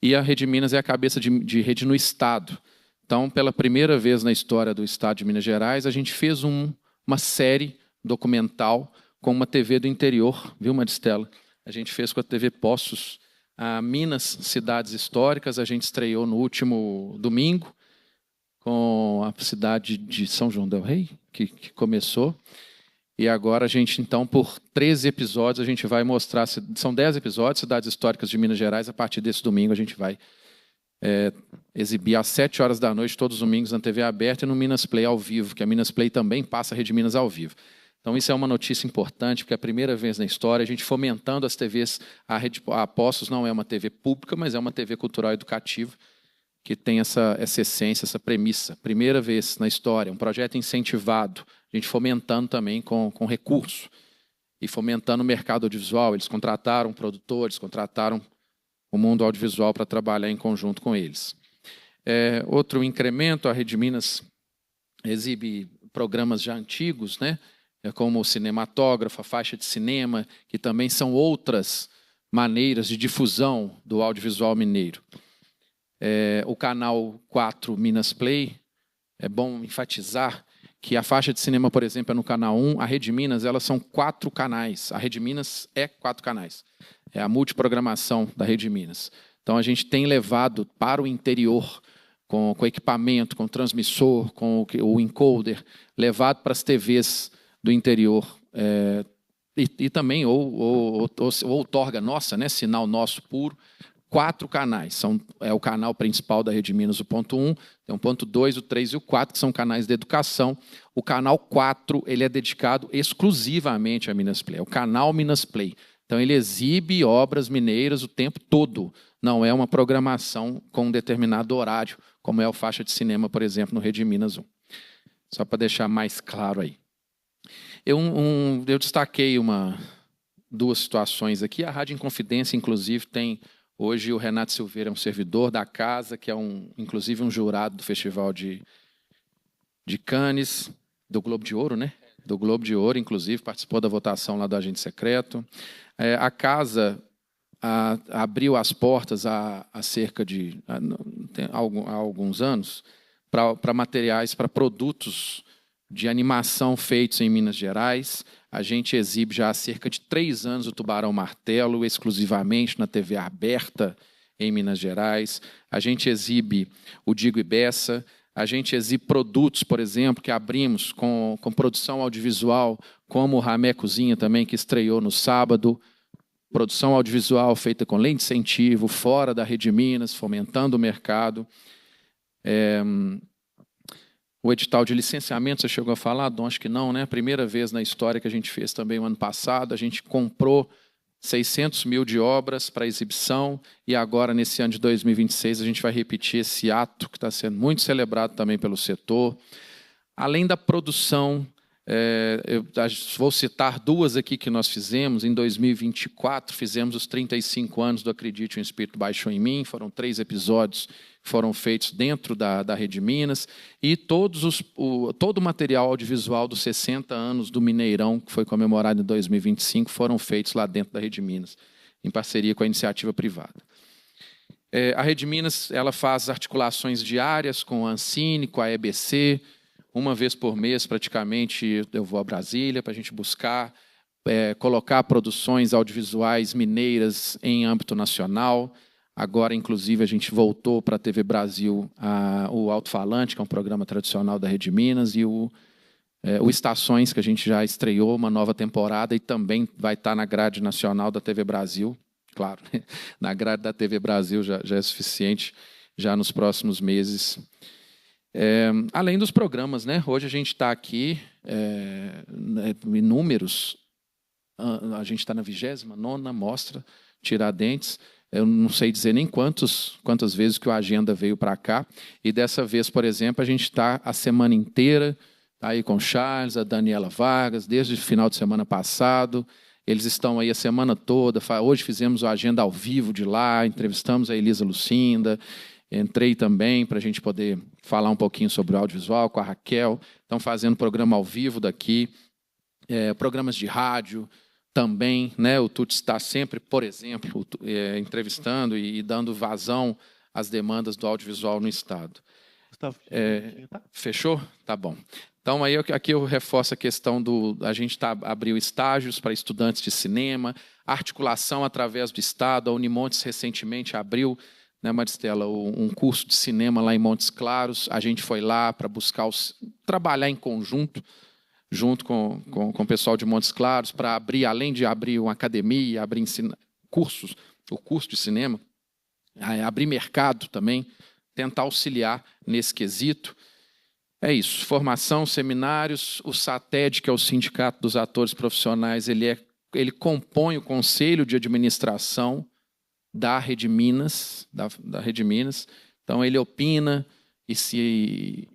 E a Rede Minas é a cabeça de rede no estado. Então, pela primeira vez na história do estado de Minas Gerais, a gente fez uma série documental com uma TV do interior, viu, Maristela? A gente fez com a TV Poços, a Minas Cidades Históricas. A gente estreou no último domingo com a cidade de São João del Rei, que começou. E agora a gente, então, por 13 episódios, a gente vai mostrar, são 10 episódios, Cidades Históricas de Minas Gerais. A partir desse domingo a gente vai exibir às 7 horas da noite, todos os domingos, na TV aberta e no Minas Play ao vivo, que a Minas Play também passa a Rede Minas ao vivo. Então, isso é uma notícia importante, porque é a primeira vez na história a gente fomentando as TVs. A Poços não é uma TV pública, mas é uma TV cultural e educativa, que tem essa essência, essa premissa. Primeira vez na história, um projeto incentivado, a gente fomentando também com recurso, e fomentando o mercado audiovisual. Eles contrataram produtores, contrataram o mundo audiovisual para trabalhar em conjunto com eles. Outro incremento, a Rede Minas exibe programas já antigos, né? Como o cinematógrafo, a faixa de cinema, que também são outras maneiras de difusão do audiovisual mineiro. O canal 4 Minas Play, é bom enfatizar que a faixa de cinema, por exemplo, é no canal 1, a Rede Minas, elas são 4 canais. A Rede Minas é 4 canais. É a multiprogramação da Rede Minas. Então, a gente tem levado para o interior, com equipamento, com transmissor, com o encoder, levado para as TVs do interior, e também, ou outorga nossa, né, sinal nosso puro, 4 canais. É o canal principal da Rede Minas, o ponto 1, tem o ponto 2, o 3 e o 4, que são canais de educação. O canal 4 ele é dedicado exclusivamente a Minas Play, é o canal Minas Play. Então, ele exibe obras mineiras o tempo todo. Não é uma programação com um determinado horário, como é o faixa de cinema, por exemplo, no Rede Minas 1. Só para deixar mais claro aí. Eu destaquei duas situações aqui. A Rádio Inconfidência, inclusive, tem... Hoje o Renato Silveira é um servidor da casa, que é inclusive um jurado do Festival de Cannes, do Globo de Ouro, né? Do Globo de Ouro, inclusive, participou da votação lá do Agente Secreto. A casa abriu as portas há alguns anos para materiais, para produtos de animação feitos em Minas Gerais. A gente exibe já há cerca de 3 anos o Tubarão Martelo, exclusivamente na TV aberta em Minas Gerais. A gente exibe o Digo e Bessa. A gente exibe produtos, por exemplo, que abrimos com produção audiovisual, como o Ramé Cozinha também, que estreou no sábado. Produção audiovisual feita com lei de incentivo, fora da Rede Minas, fomentando o mercado. O edital de licenciamento, você chegou a falar, Dom? Acho que não, né? Primeira vez na história que a gente fez também o ano passado. A gente comprou 600 mil de obras para exibição e agora, nesse ano de 2026, a gente vai repetir esse ato que está sendo muito celebrado também pelo setor. Além da produção, eu vou citar 2 aqui que nós fizemos. Em 2024, fizemos os 35 anos do Acredite, o Espírito Baixou em Mim. Foram 3 episódios que foram feitos dentro da Rede Minas, e todo o material audiovisual dos 60 anos do Mineirão, que foi comemorado em 2025, foram feitos lá dentro da Rede Minas, em parceria com a iniciativa privada. A Rede Minas ela faz articulações diárias com a Ancine, com a EBC. Uma vez por mês, praticamente, eu vou a Brasília para a gente buscar colocar produções audiovisuais mineiras em âmbito nacional. Agora, inclusive, a gente voltou para a TV Brasil o Alto-Falante, que é um programa tradicional da Rede Minas, e o Estações, que a gente já estreou uma nova temporada e também vai estar na grade nacional da TV Brasil. Claro, na grade da TV Brasil já é suficiente, já nos próximos meses. Além dos programas, né? Hoje a gente está aqui em números. A gente está na 29ª Mostra Tiradentes. Eu não sei dizer nem quantas vezes que o Agenda veio para cá. E dessa vez, por exemplo, a gente está a semana inteira aí com o Charles, a Daniela Vargas, desde o final de semana passado. Eles estão aí a semana toda. Hoje fizemos o Agenda ao vivo de lá, entrevistamos a Elisa Lucinda. Entrei também para a gente poder falar um pouquinho sobre o audiovisual com a Raquel. Estão fazendo programa ao vivo daqui, programas de rádio também, né? O Tuti está sempre, por exemplo, entrevistando e dando vazão às demandas do audiovisual no Estado. Gustavo, fechou? Tá bom. Então, aí aqui eu reforço a questão a gente abriu estágios para estudantes de cinema, articulação através do Estado. A Unimontes recentemente abriu, né, Maristela, um curso de cinema lá em Montes Claros. A gente foi lá para buscar trabalhar em conjunto, junto com o pessoal de Montes Claros, para abrir, além de abrir uma academia, abrir cursos, o curso de cinema, abrir mercado também, tentar auxiliar nesse quesito. É isso, formação, seminários. O SATED, que é o Sindicato dos Atores Profissionais, ele compõe o Conselho de Administração da Rede Minas, da Rede Minas. Então, ele opina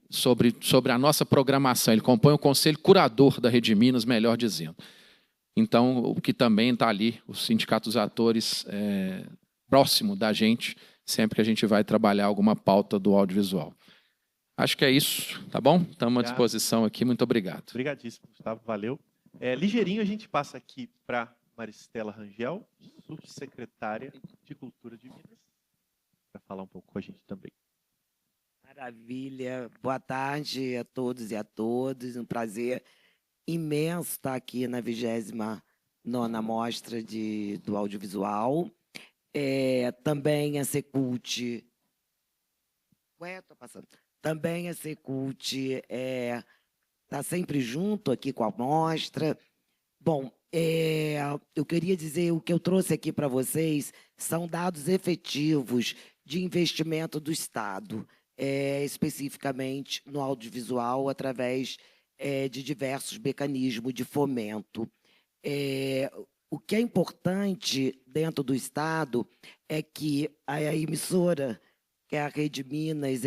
sobre a nossa programação. Ele compõe o Conselho Curador da Rede Minas, melhor dizendo. Então, o que também está ali, o Sindicato dos Atores, próximo da gente, sempre que a gente vai trabalhar alguma pauta do audiovisual. Acho que é isso, tá bom? Estamos à disposição aqui, muito obrigado. Obrigadíssimo, Gustavo, valeu. Ligeirinho a gente passa aqui para Maristela Rangel, subsecretária de Cultura de Minas, para falar um pouco com a gente também. Maravilha, boa tarde a todos e a todas, um prazer imenso estar aqui na 29ª Mostra do Audiovisual. Também a Secult... Tô passando. Também a Secult está sempre junto aqui com a mostra. Bom, eu queria dizer, o que eu trouxe aqui para vocês são dados efetivos de investimento do Estado, especificamente no audiovisual, através de diversos mecanismos de fomento. O que é importante dentro do Estado é que a emissora, que é a Rede Minas,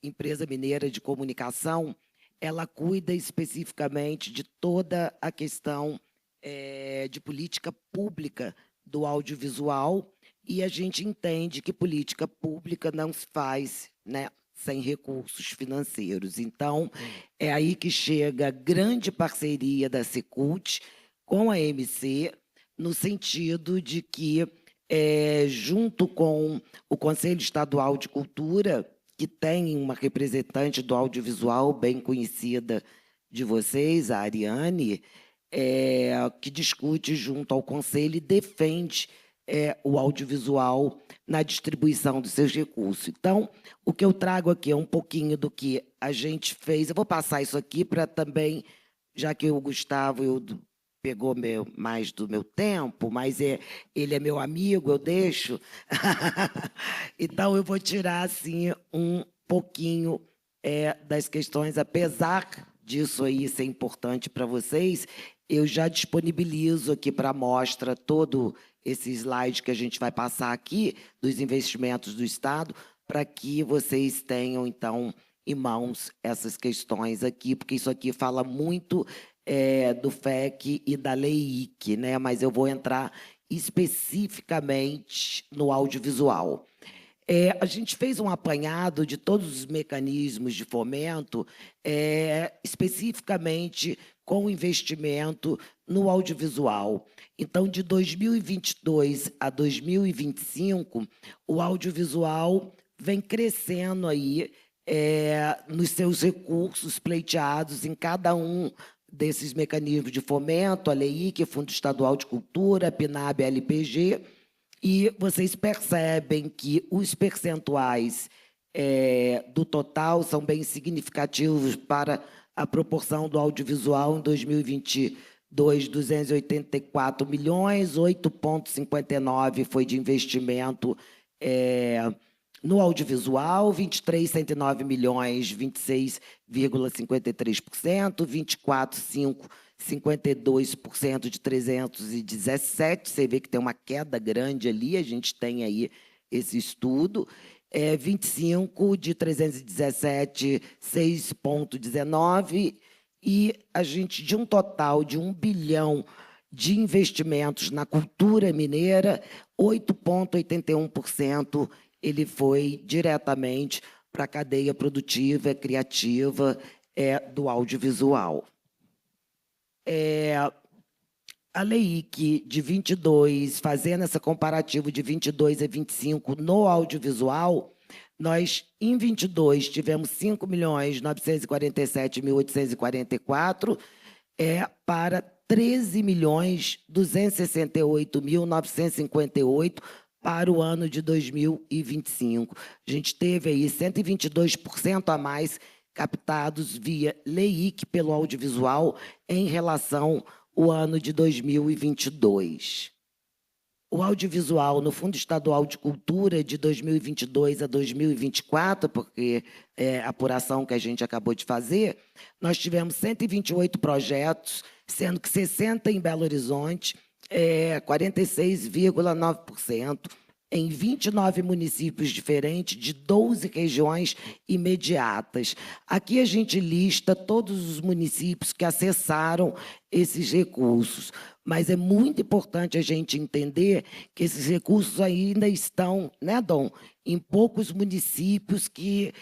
empresa mineira de comunicação, ela cuida especificamente de toda a questão de política pública do audiovisual, e a gente entende que política pública não se faz, né, sem recursos financeiros. Então, é aí que chega a grande parceria da Secult com a MC, no sentido de que, junto com o Conselho Estadual de Cultura, que tem uma representante do audiovisual bem conhecida de vocês, a Ariane, que discute junto ao Conselho e defende o audiovisual na distribuição dos seus recursos. Então, o que eu trago aqui é um pouquinho do que a gente fez. Eu vou passar isso aqui para também, já que o Gustavo pegou mais do meu tempo, mas ele é meu amigo, eu deixo. Então, eu vou tirar assim, um pouquinho das questões, apesar disso aí ser importante para vocês, eu já disponibilizo aqui para a mostra todo esse slide que a gente vai passar aqui, dos investimentos do Estado, para que vocês tenham, então, em mãos essas questões aqui, porque isso aqui fala muito do FEC e da Lei IC, né? Mas eu vou entrar especificamente no audiovisual. A gente fez um apanhado de todos os mecanismos de fomento, especificamente com investimento no audiovisual. Então, de 2022 a 2025, o audiovisual vem crescendo aí nos seus recursos pleiteados em cada um desses mecanismos de fomento, a Lei IC, Fundo Estadual de Cultura, PNAB, LPG, e vocês percebem que os percentuais do total são bem significativos para a proporção do audiovisual em 2022, 284 milhões, 8,59 foi de investimento no audiovisual, 23, 109 milhões, 26,53%, 24,5, 52% de 317, você vê que tem uma queda grande ali, a gente tem aí esse estudo, 25 de 317, 6,19, e a gente, de um total de 1 bilhão de investimentos na cultura mineira, 8,81% ele foi diretamente para a cadeia produtiva, criativa do audiovisual. A Lei IC de 22, fazendo essa comparativa de 22 a 25 no audiovisual, nós, em 22, tivemos 5.947.844 para 13.268.958 para o ano de 2025. A gente teve aí 122% a mais captados via Lei IC pelo audiovisual em relação ao ano de 2022. O audiovisual no Fundo Estadual de Cultura de 2022 a 2024, porque é a apuração que a gente acabou de fazer, nós tivemos 128 projetos, sendo que 60 em Belo Horizonte, 46,9%, em 29 municípios diferentes de 12 regiões imediatas. Aqui a gente lista todos os municípios que acessaram esses recursos, mas é muito importante a gente entender que esses recursos ainda estão, né, Dom, em poucos municípios que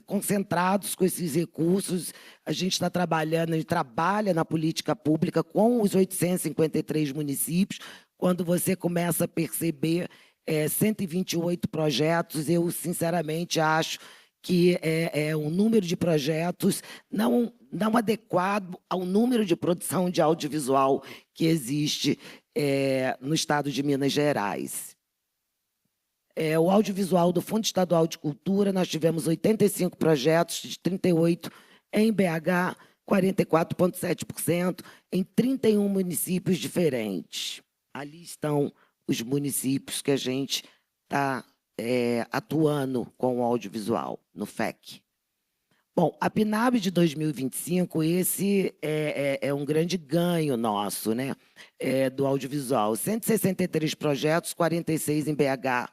concentrados com esses recursos. A gente está trabalhando, a gente trabalha na política pública com os 853 municípios. Quando você começa a perceber 128 projetos, eu sinceramente acho que é um número de projetos não adequado ao número de produção de audiovisual que existe no estado de Minas Gerais. O audiovisual do Fundo Estadual de Cultura, nós tivemos 85 projetos, de 38 em BH, 44,7%, em 31 municípios diferentes. Ali estão os municípios que a gente está atuando com o audiovisual, no FEC. Bom, a PNAB de 2025, esse é um grande ganho nosso, né, do audiovisual. 163 projetos, 46 em BH,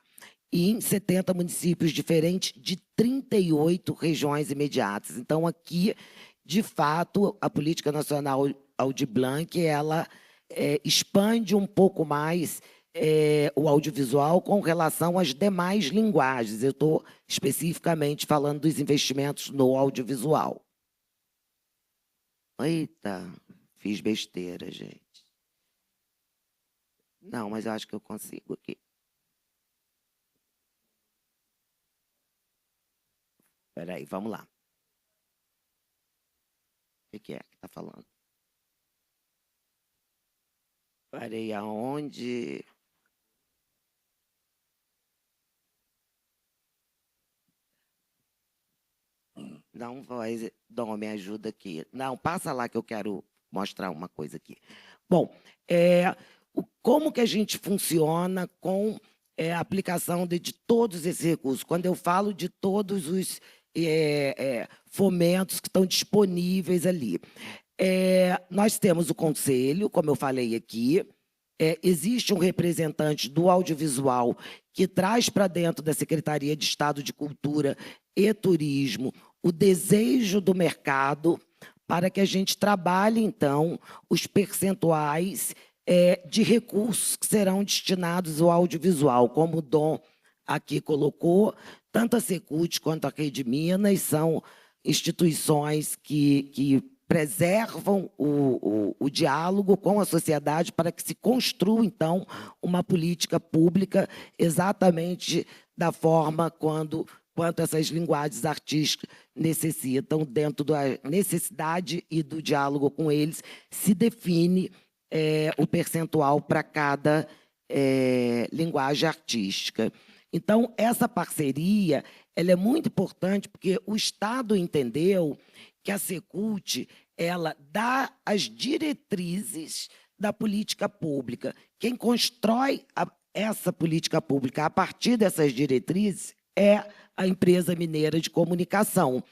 e em 70 municípios diferentes de 38 regiões imediatas. Então, aqui, de fato, a Política Nacional Aldir Blanc, ela expande um pouco mais o audiovisual com relação às demais linguagens. Eu estou especificamente falando dos investimentos no audiovisual. Eita, fiz besteira, gente. Não, mas eu acho que eu consigo aqui. Espera aí, vamos lá. O que é que está falando? Parei aonde? Não vai, Dom, me ajuda aqui. Não, passa lá que eu quero mostrar uma coisa aqui. Bom, como que a gente funciona com a aplicação de todos esses recursos? Quando eu falo de todos os fomentos que estão disponíveis ali. Nós temos o conselho, como eu falei aqui, existe um representante do audiovisual que traz para dentro da Secretaria de Estado de Cultura e Turismo o desejo do mercado para que a gente trabalhe, então, os percentuais de recursos que serão destinados ao audiovisual, como o Dom aqui colocou. Tanto a Secult quanto a Rede Minas são instituições que preservam o diálogo com a sociedade para que se construa, então, uma política pública exatamente da forma quanto essas linguagens artísticas necessitam. Dentro da necessidade e do diálogo com eles, se define o percentual para cada linguagem artística. Então, essa parceria ela é muito importante porque o Estado entendeu que a Secult ela dá as diretrizes da política pública. Quem constrói essa política pública a partir dessas diretrizes é a empresa mineira de comunicação.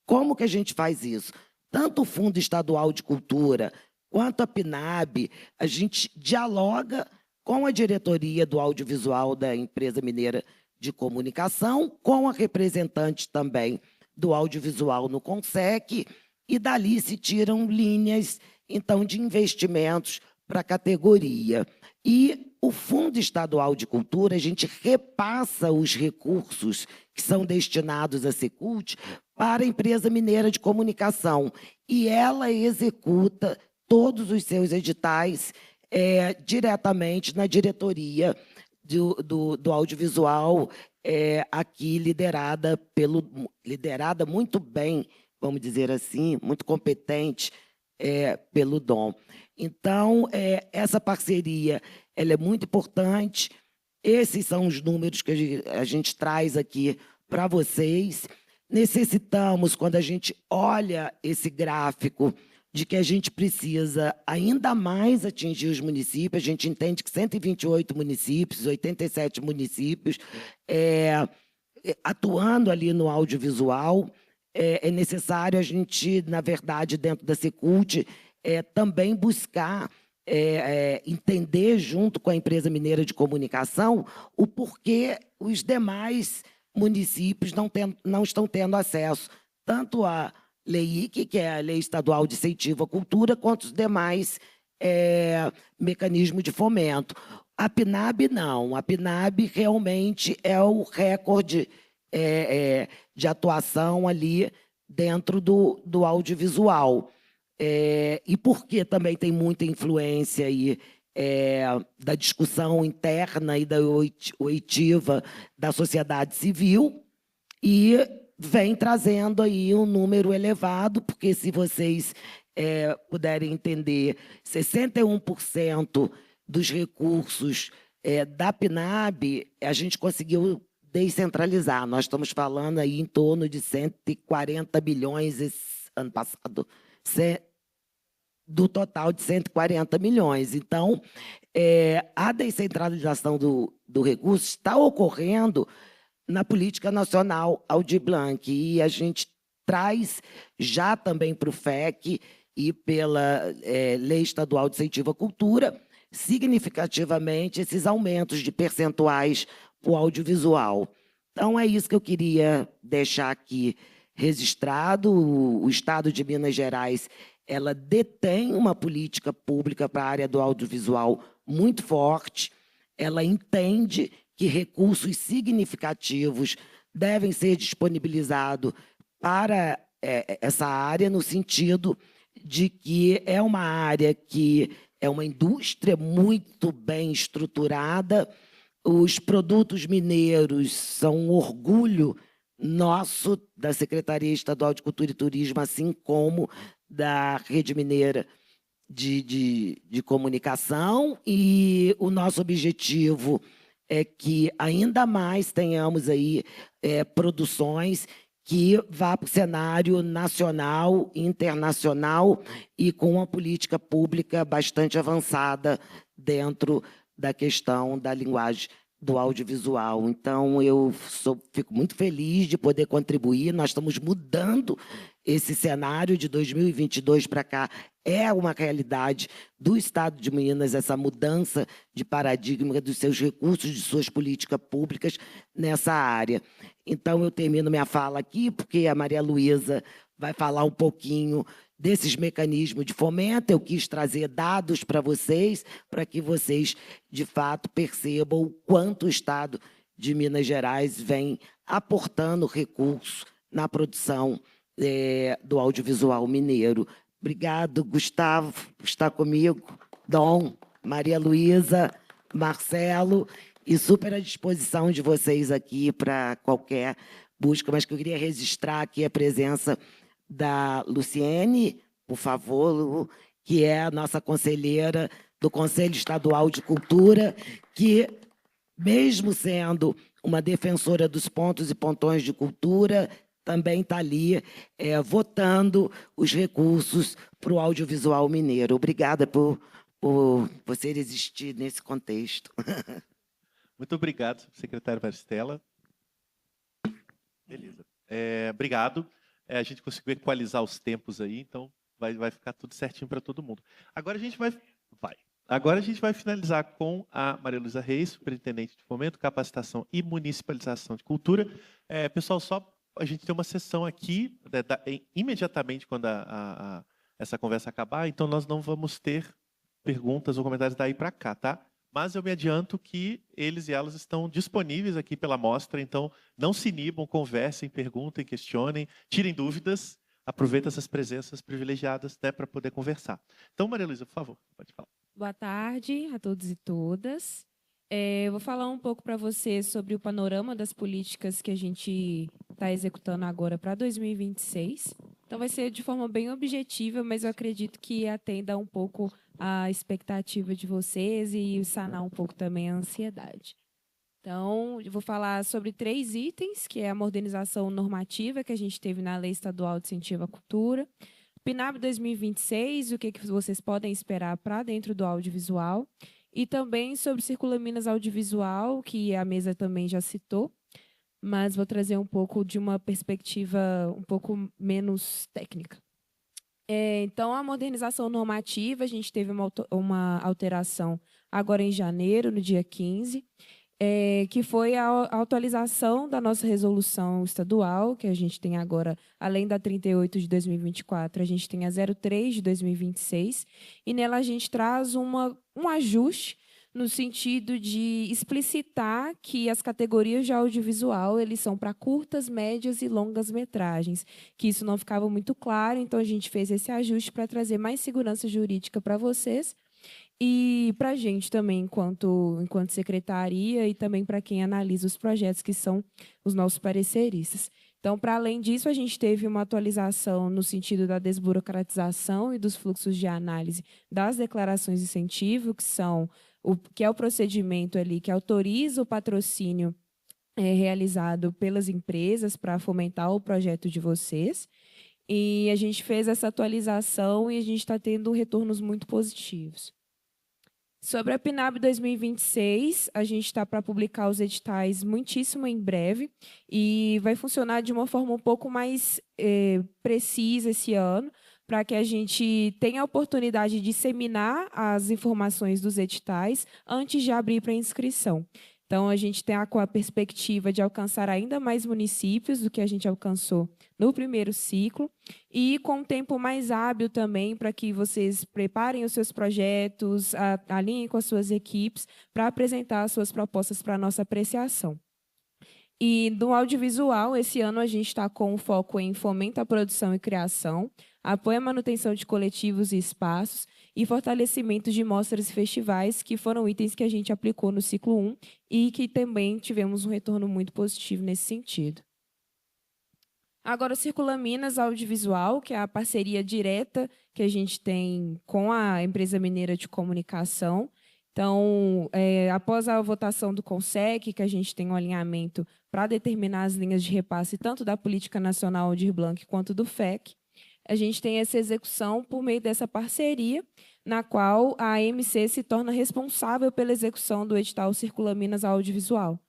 Como que a gente faz isso? Tanto o Fundo Estadual de Cultura quanto a PNAB, a gente dialoga com a diretoria do audiovisual da empresa mineira de comunicação, com a representante também do audiovisual no CONSEC, e dali se tiram linhas, então, de investimentos para a categoria. E o Fundo Estadual de Cultura, a gente repassa os recursos que são destinados à Secult para a empresa mineira de comunicação, e ela executa todos os seus editais diretamente na diretoria do audiovisual, aqui liderada muito bem, vamos dizer assim, muito competente pelo Dom. Então, essa parceria ela é muito importante. Esses são os números que a gente traz aqui para vocês. Necessitamos, quando a gente olha esse gráfico, de que a gente precisa ainda mais atingir os municípios. A gente entende que 128 municípios, 87 municípios, atuando ali no audiovisual, é necessário a gente, na verdade, dentro da Secult, também buscar entender, junto com a empresa mineira de comunicação, o porquê os demais municípios não estão tendo acesso tanto à LEIC, que é a Lei Estadual de Incentivo à Cultura, quanto os demais mecanismos de fomento. A PNAB, não. A PNAB realmente é o recorde de atuação ali dentro do audiovisual. E porque também tem muita influência aí, da discussão interna e da oitiva da sociedade civil, e vem trazendo aí um número elevado, porque, se vocês puderem entender, 61% dos recursos da PNAB a gente conseguiu descentralizar. Nós estamos falando aí em torno de 140 bilhões esse ano passado, do total de 140 milhões. Então, a descentralização do recurso está ocorrendo na Política Nacional Aldir Blanc, e a gente traz já também para o FEC e pela Lei Estadual de Incentivo à Cultura, significativamente, esses aumentos de percentuais para o audiovisual. Então, é isso que eu queria deixar aqui registrado. O Estado de Minas Gerais, ela detém uma política pública para a área do audiovisual muito forte. Ela entende que recursos significativos devem ser disponibilizados para essa área, no sentido de que é uma área que é uma indústria muito bem estruturada. Os produtos mineiros são um orgulho nosso, da Secretaria Estadual de Cultura e Turismo, assim como da Rede Mineira de Comunicação, e o nosso objetivo é que ainda mais tenhamos aí produções que vá para o cenário nacional e internacional, e com uma política pública bastante avançada dentro da questão da linguagem do audiovisual. Então, eu fico muito feliz de poder contribuir. Nós estamos mudando esse cenário de 2022 para cá. É uma realidade do Estado de Minas, essa mudança de paradigma dos seus recursos, de suas políticas públicas nessa área. Então, eu termino minha fala aqui, porque a Maria Luísa vai falar um pouquinho desses mecanismos de fomento. Eu quis trazer dados para vocês, para que vocês, de fato, percebam o quanto o Estado de Minas Gerais vem aportando recursos na produção do audiovisual mineiro. Obrigado, Gustavo, por estar comigo, Dom, Maria Luísa, Marcelo, e super à disposição de vocês aqui para qualquer busca, mas que eu queria registrar aqui a presença da Luciene, por favor, que é a nossa conselheira do Conselho Estadual de Cultura, que, mesmo sendo uma defensora dos pontos e pontões de cultura, também está ali votando os recursos para o audiovisual mineiro. Obrigada por você existir nesse contexto. Muito obrigado, secretário Maristela. Beleza. Obrigado. A gente conseguiu equalizar os tempos aí, então vai ficar tudo certinho para todo mundo. Agora a gente vai finalizar com a Maria Luísa Reis, superintendente de Fomento, Capacitação e Municipalização de Cultura. Pessoal, só a gente tem uma sessão aqui, imediatamente quando essa conversa acabar, então nós não vamos ter perguntas ou comentários daí para cá, tá? Mas eu me adianto que eles e elas estão disponíveis aqui pela mostra, então não se inibam, conversem, perguntem, questionem, tirem dúvidas, aproveitem essas presenças privilegiadas, né, para poder conversar. Então, Maria Luísa, por favor, pode falar. Boa tarde a todos e todas. Eu vou falar um pouco para você sobre o panorama das políticas que a gente está executando agora para 2026. Então, vai ser de forma bem objetiva, mas eu acredito que atenda um pouco a expectativa de vocês e sanar um pouco também a ansiedade. Então, eu vou falar sobre 3 itens, que é a modernização normativa que a gente teve na Lei Estadual de Incentivo à Cultura, PNAB 2026, o que vocês podem esperar para dentro do audiovisual, e também sobre Circula Minas Audiovisual, que a mesa também já citou, mas vou trazer um pouco de uma perspectiva um pouco menos técnica. Então, a modernização normativa, a gente teve uma alteração agora em janeiro, no dia 15, que foi a atualização da nossa resolução estadual, que a gente tem agora, além da 38 de 2024, a gente tem a 03 de 2026, e nela a gente traz um ajuste no sentido de explicitar que as categorias de audiovisual eles são para curtas, médias e longas metragens, que isso não ficava muito claro, então a gente fez esse ajuste para trazer mais segurança jurídica para vocês e para a gente também, enquanto secretaria, e também para quem analisa os projetos, que são os nossos pareceristas. Então, para além disso, a gente teve uma atualização no sentido da desburocratização e dos fluxos de análise das declarações de incentivo, que é o procedimento ali que autoriza o patrocínio realizado pelas empresas para fomentar o projeto de vocês. E a gente fez essa atualização e a gente está tendo retornos muito positivos. Sobre a PNAB 2026, a gente está para publicar os editais muitíssimo em breve e vai funcionar de uma forma um pouco mais precisa esse ano, para que a gente tenha a oportunidade de disseminar as informações dos editais antes de abrir para inscrição. Então, a gente está com a perspectiva de alcançar ainda mais municípios do que a gente alcançou no primeiro ciclo e com um tempo mais hábil também para que vocês preparem os seus projetos, alinhem com as suas equipes para apresentar as suas propostas para a nossa apreciação. E no audiovisual, esse ano a gente está com um foco em fomento à produção e criação, apoio à manutenção de coletivos e espaços e fortalecimento de mostras e festivais, que foram itens que a gente aplicou no ciclo 1 e que também tivemos um retorno muito positivo nesse sentido. Agora, o Circula Minas Audiovisual, que é a parceria direta que a gente tem com a empresa mineira de comunicação. Então, após a votação do CONSEC, que a gente tem um alinhamento para determinar as linhas de repasse tanto da Política Nacional Aldir Blanc quanto do FEC, a gente tem essa execução por meio dessa parceria, na qual a AMC se torna responsável pela execução do edital Circula Minas Audiovisual.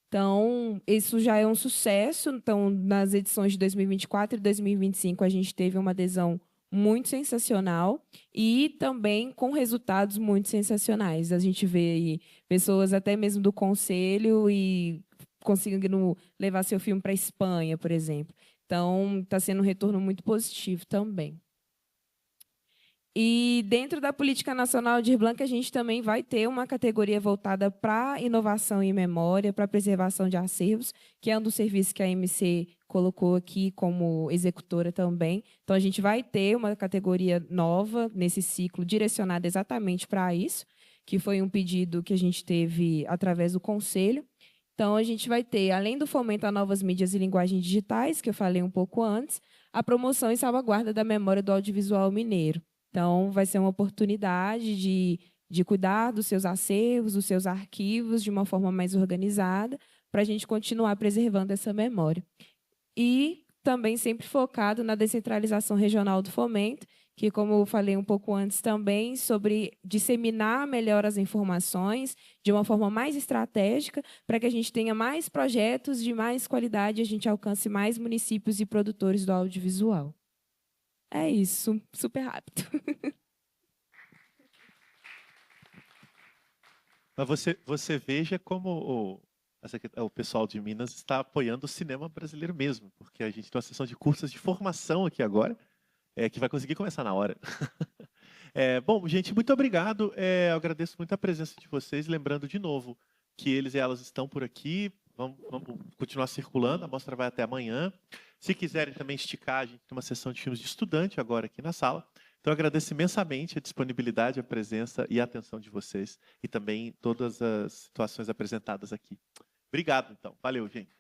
Então, isso já é um sucesso. Então, nas edições de 2024 e 2025, a gente teve uma adesão muito sensacional e também com resultados muito sensacionais. A gente vê aí pessoas até mesmo do conselho e conseguindo levar seu filme para a Espanha, por exemplo. Então, está sendo um retorno muito positivo também. E dentro da Política Nacional Aldir Blanc, a gente também vai ter uma categoria voltada para inovação e memória, para preservação de acervos, que é um dos serviços que a AMC colocou aqui como executora também. Então, a gente vai ter uma categoria nova nesse ciclo, direcionada exatamente para isso, que foi um pedido que a gente teve através do Conselho. Então, a gente vai ter, além do fomento a novas mídias e linguagens digitais, que eu falei um pouco antes, a promoção e salvaguarda da memória do audiovisual mineiro. Então, vai ser uma oportunidade de cuidar dos seus acervos, dos seus arquivos, de uma forma mais organizada, para a gente continuar preservando essa memória. E também sempre focado na descentralização regional do fomento, que, como eu falei um pouco antes também, sobre disseminar melhor as informações de uma forma mais estratégica, para que a gente tenha mais projetos de mais qualidade e a gente alcance mais municípios e produtores do audiovisual. É isso, super rápido. Mas você veja como o pessoal de Minas está apoiando o cinema brasileiro mesmo, porque a gente tem uma sessão de cursos de formação aqui agora, que vai conseguir começar na hora. Bom, gente, muito obrigado. Eu agradeço muito a presença de vocês. Lembrando de novo que eles e elas estão por aqui. Vamos continuar circulando. A mostra vai até amanhã. Se quiserem também esticar, a gente tem uma sessão de filmes de estudante agora aqui na sala. Então, eu agradeço imensamente a disponibilidade, a presença e a atenção de vocês e também todas as situações apresentadas aqui. Obrigado, então. Valeu, gente.